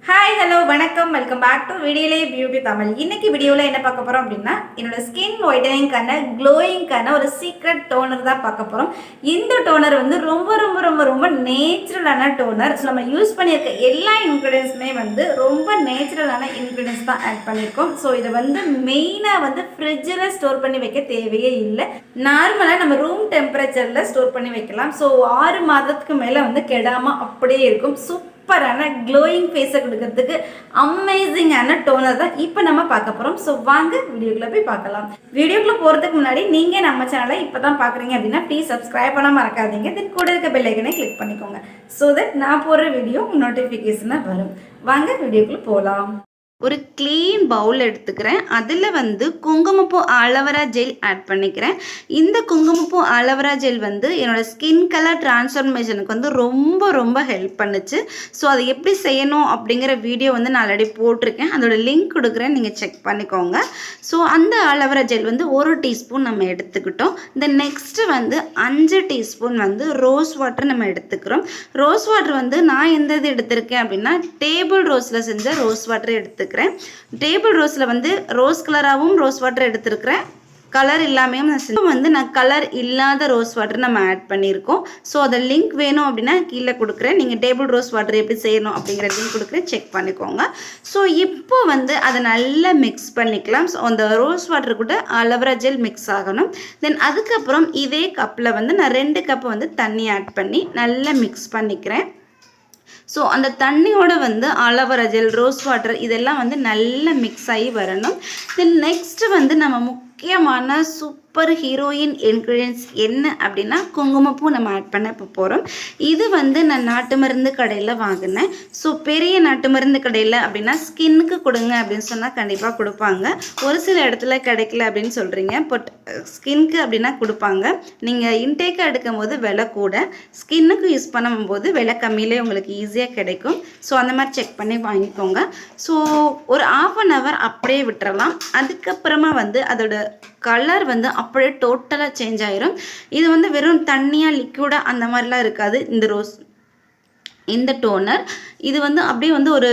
Hi hello வணக்கம் welcome back to வீடியோலே beauty Tamil. இன்னைக்கு வீடியோவில் என்ன பார்க்க போகிறோம் அப்படின்னா என்னோட ஸ்கின் ஒயிட்டனிங்கான க்ளோயிங்கான ஒரு சீக்ரெட் டோனர் தான் பார்க்க போகிறோம். இந்த டோனர் வந்து ரொம்ப ரொம்ப ரொம்ப ரொம்ப நேச்சுரலான டோனர். ஸோ நம்ம யூஸ் பண்ணியிருக்க எல்லா இன்க்ரீடியன்ஸுமே வந்து ரொம்ப நேச்சுரலான இன்க்ரீடியன்ஸ் தான் ஆட் பண்ணியிருக்கோம். ஸோ இதை வந்து மெயினாக வந்து ஃப்ரிட்ஜில் ஸ்டோர் பண்ணி வைக்க தேவையே இல்லை. நார்மலாக நம்ம ரூம் டெம்பரேச்சரில் ஸ்டோர் பண்ணி வைக்கலாம். ஸோ 6 மாதத்துக்கு மேலே வந்து கெடாமல் அப்படியே இருக்கும். சூப்பரான க்ளோயிங் ஃபேஸை கொடுக்கறதுக்கு அமேசிங்கான டோனர் தான் இப்போ நம்ம பார்க்க போகிறோம். ஸோ வாங்க வீடியோக்குள்ளே போய் பார்க்கலாம். வீடியோக்குள்ளே போகிறதுக்கு முன்னாடி நீங்கள் நம்ம சேனலை இப்போ தான் பார்க்குறீங்க அப்படின்னா ப்ளீஸ் சப்ஸ்கிரைப் பண்ண மறக்காதீங்க. தென் கூட இருக்க பெல் ஐக்கனை கிளிக் பண்ணிக்கோங்க. ஸோ தட் நான் போடுற வீடியோ நோட்டிஃபிகேஷனாக வரும். வாங்க வீடியோக்குள்ளே போகலாம். ஒரு க்ளீன் பவுல் எடுத்துக்கிறேன். அதில் வந்து குங்குமப்பூ ஆலோவேரா ஜெல் ஆட் பண்ணிக்கிறேன். இந்த குங்குமப்பூ ஆலோவேரா ஜெல் வந்து என்னோடய ஸ்கின் கலர் டிரான்ஸ்ஃபர்மேஷனுக்கு வந்து ரொம்ப ரொம்ப ஹெல்ப் பண்ணுச்சு. ஸோ அதை எப்படி செய்யணும் அப்படிங்கிற வீடியோ வந்து நான் ஆல்ரெடி போட்டிருக்கேன். அதோட லிங்க் கொடுக்குறேன், நீங்கள் செக் பண்ணிக்கோங்க. ஸோ அந்த ஆலோவேரா ஜெல் வந்து 1 டீஸ்பூன் நம்ம எடுத்துக்கிட்டோம். இந்த நெக்ஸ்ட்டு வந்து 5 டீஸ்பூன் வந்து ரோஸ் வாட்டர் நம்ம எடுத்துக்கிறோம். ரோஸ் வாட்டர் வந்து நான் எந்த இது எடுத்திருக்கேன் அப்படின்னா டேபிள் ரோஸில் செஞ்ச ரோஸ் வாட்டர் எடுத்துக்கிறேன். டேபிள் ரோஸில் வந்து ரோஸ் கலராகவும் ரோஸ் வாட்டர் எடுத்துருக்கிறேன், கலர் இல்லாமையும் நான் கலர் இல்லாத ரோஸ் வாட்டர் நம்ம ஆட் பண்ணியிருக்கோம். ஸோ அதை லிங்க் வேணும் அப்படின்னா கீழே கொடுக்குறேன். நீங்கள் டேபிள் ரோஸ் வாட்டர் எப்படி செய்யணும் அப்படிங்கிற லிங்க் கொடுக்குறேன், செக் பண்ணிக்கோங்க. ஸோ இப்போ வந்து அதை நல்லா மிக்ஸ் பண்ணிக்கலாம். ஸோ அந்த ரோஸ் வாட்டர் கூட ஆலோவேரா ஜெல் மிக்ஸ் ஆகணும். தென் அதுக்கப்புறம் இதே கப்பில் வந்து நான் 2 கப்பு வந்து தண்ணி ஆட் பண்ணி நல்லா மிக்ஸ் பண்ணிக்கிறேன். ஸோ அந்த தண்ணியோட வந்து ஆலோவேரா ஜெல், ரோஸ் வாட்டர் இதெல்லாம் வந்து நல்லா மிக்ஸ் ஆகி வரணும். தென் நெக்ஸ்ட்டு வந்து நம்ம முக்கியமான சூப்பர் ஹீரோயின் இன்க்ரீடியன்ஸ் என்ன அப்படின்னா குங்குமப்பூ நம்ம ஆட் பண்ண இப்போ போகிறோம். இது வந்து நான் நாட்டு மருந்து கடையில் வாங்கினேன். ஸோ பெரிய நாட்டு மருந்து கடையில் அப்படின்னா ஸ்கின்னுக்கு கொடுங்க அப்படின்னு சொன்னால் கண்டிப்பாக கொடுப்பாங்க. ஒரு சில இடத்துல கிடைக்கல அப்படின்னு சொல்கிறீங்க, பட் ஸ்கின்க்கு அப்படின்னா கொடுப்பாங்க. நீங்கள் இன்டேக்காக எடுக்கும் போது விலை கூட, ஸ்கின்னுக்கு யூஸ் பண்ணும்போது விலை கம்மியிலே உங்களுக்கு ஈஸியாக கிடைக்கும். ஸோ அந்த மாதிரி செக் பண்ணி வாங்கிக்கோங்க. ஸோ ஒரு 1/2 hour அப்படியே விட்டுறலாம். அதுக்கப்புறமா வந்து அதோட கலர் வந்து அப்படியே டோட்டலாக சேஞ்ச் ஆயிரும். இது வந்து வெறும் தண்ணியாக லிக்விடாக அந்த மாதிரிலாம் இருக்காது. இந்த டோனர் இது வந்து அப்படியே வந்து ஒரு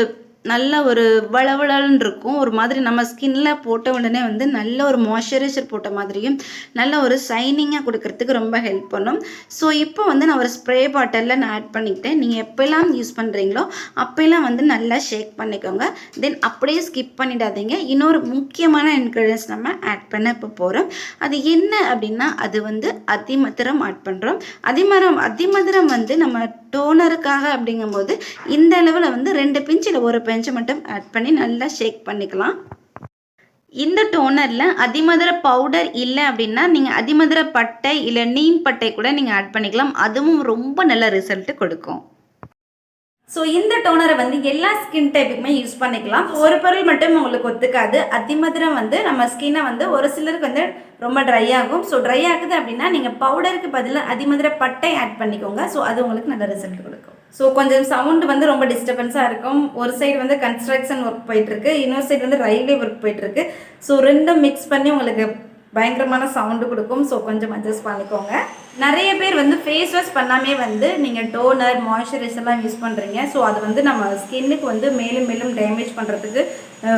நல்ல ஒரு வளவளன்னு இருக்கும். ஒரு மாதிரி நம்ம ஸ்கின்ல போட்ட உடனே வந்து நல்ல ஒரு மாய்ஸ்சரைசர் போட்ட மாதிரியும் நல்ல ஒரு ஷைனிங்காக கொடுக்கறதுக்கு ரொம்ப ஹெல்ப் பண்ணும். ஸோ இப்போ வந்து நான் ஒரு ஸ்ப்ரே பாட்டிலில் நான் ஆட் பண்ணிக்கிட்டேன். நீங்கள் எப்போல்லாம் யூஸ் பண்ணுறீங்களோ அப்போல்லாம் வந்து நல்லா ஷேக் பண்ணிக்கோங்க. தென் அப்படியே ஸ்கிப் பண்ணிடாதீங்க. இன்னொரு முக்கியமான இன்க்ரீடியன்ஸ் நம்ம ஆட் பண்ண இப்போ போகிறோம். அது என்ன அப்படின்னா அது வந்து அதிமதுரம் ஆட் பண்ணுறோம். அதிமதுரம் வந்து நம்ம டோனருக்காக அப்படிங்கும்போது இந்த அளவில் வந்து 2 பிஞ்ச் இல்லை 1 பிஞ்சு மட்டும் ஆட் பண்ணி நல்லா ஷேக் பண்ணிக்கலாம். இந்த டோனரில் அதிமதுர பவுடர் இல்லை அப்படின்னா நீங்கள் அதிமதுர பட்டை இல்லை நீம் பட்டை கூட நீங்கள் ஆட் பண்ணிக்கலாம். அதுவும் ரொம்ப நல்ல ரிசல்ட் கொடுக்கும். ஸோ இந்த டோனரை வந்து எல்லா ஸ்கின் டைப்புக்குமே யூஸ் பண்ணிக்கலாம். ஒரு பொருள் மட்டும் உங்களுக்கு ஒத்துக்காது. அதிமதுரம் வந்து நம்ம ஸ்கின்னை வந்து ஒரு சிலருக்கு வந்து ரொம்ப ட்ரை ஆகும். ஸோ ட்ரை ஆகுது அப்படின்னா நீங்கள் பவுடருக்கு பதிலாக அதிமதுர பட்டை ஆட் பண்ணிக்கோங்க. ஸோ அது உங்களுக்கு நல்ல ரிசல்ட் கொடுக்கும். ஸோ கொஞ்சம் சவுண்டு வந்து ரொம்ப டிஸ்டர்பன்ஸாக இருக்கும். ஒரு சைடு வந்து கன்ஸ்ட்ரக்ஷன் ஒர்க் போயிட்டுருக்கு, இன்னொரு சைடு வந்து ரயில்வே ஒர்க் போயிட்டுருக்கு. ஸோ ரெண்டும் மிக்ஸ் பண்ணி உங்களுக்கு பயங்கரமான சவுண்டு கொடுக்கும். ஸோ கொஞ்சம் அட்ஜஸ்ட் பண்ணிக்கோங்க. நிறைய பேர் வந்து ஃபேஸ் வாஷ் பண்ணாமே வந்து நீங்கள் டோனர் மாய்ஸ்சரைசர்லாம் யூஸ் பண்ணுறீங்க. ஸோ அது வந்து நம்ம ஸ்கின்னுக்கு வந்து மேலும் மேலும் டேமேஜ் பண்ணுறதுக்கு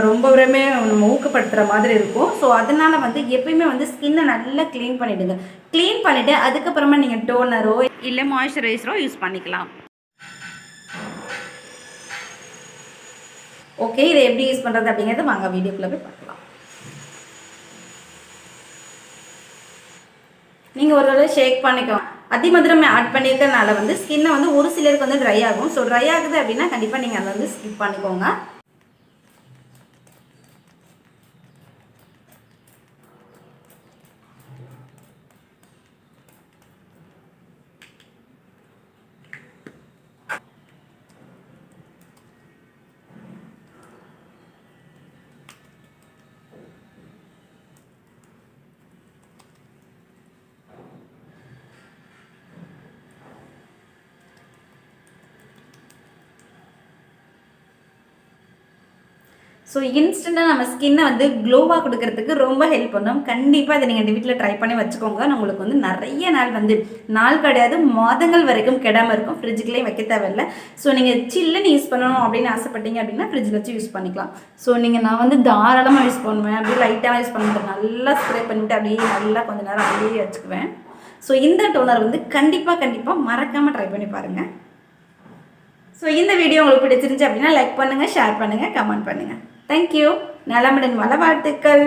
ரொம்பவே நம்ம ஊக்கப்படுத்துகிற மாதிரி இருக்கும். ஸோ அதனால் வந்து எப்பயுமே வந்து ஸ்கின்னை நல்லா க்ளீன் பண்ணிவிடுங்க. க்ளீன் பண்ணிவிட்டு அதுக்கப்புறமா நீங்கள் டோனரோ இல்லை மாய்ஸ்சரைசரோ யூஸ் பண்ணிக்கலாம். ஓகே, இதை எப்படி யூஸ் பண்ணுறது அப்படிங்கிறது வாங்க வீடியோக்குள்ளே போய் பார்க்கலாம். நீங்கள் ஒரு தடவை ஷேக் பண்ணிக்கோங்க. அதிமதுரம் ஆட் பண்ணியிருக்கிறதுனால வந்து ஸ்கின்னை வந்து ஒரு சிலருக்கு வந்து ட்ரை ஆகும். ஸோ ட்ரை ஆகுது அப்படின்னா கண்டிப்பாக நீங்கள் அதை வந்து ஸ்கிப் பண்ணிக்கோங்க. ஸோ இன்ஸ்டண்ட்டாக நம்ம ஸ்கின்னை வந்து க்ளோவாக கொடுக்கறதுக்கு ரொம்ப ஹெல்ப் பண்ணும். கண்டிப்பாக இதை நீங்கள் வீட்டில் ட்ரை பண்ணி வச்சுக்கோங்க. உங்களுக்கு வந்து நிறைய நாள் வந்து நாள் கிடையாது மாதங்கள் வரைக்கும் கெடாமல் இருக்கும். ஃப்ரிட்ஜுக்குள்ளேயும் வைக்க தேவையில்லை. ஸோ நீங்கள் சில்லுன்னு யூஸ் பண்ணணும் அப்படின்னு ஆசைப்பட்டீங்க அப்படின்னா ஃப்ரிட்ஜில் வச்சு யூஸ் பண்ணிக்கலாம். ஸோ நான் வந்து தாராளமாக யூஸ் பண்ணுவேன். அப்படியே லைட்டாக யூஸ் பண்ணிட்டு நல்லா ஸ்ப்ரே பண்ணிவிட்டு அப்படியே நல்லா கொஞ்சம் நேரம் அப்படியே வச்சுக்குவேன். ஸோ இந்த டோனர் வந்து கண்டிப்பாக மறக்காமல் ட்ரை பண்ணி பாருங்கள். ஸோ இந்த வீடியோ உங்களுக்கு பிடிச்சிருந்துச்சு அப்படின்னா லைக் பண்ணுங்கள், ஷேர் பண்ணுங்கள், கமெண்ட் பண்ணுங்கள். தேங்க்யூ. நலமுடன் வள வாழ்த்துக்கள்.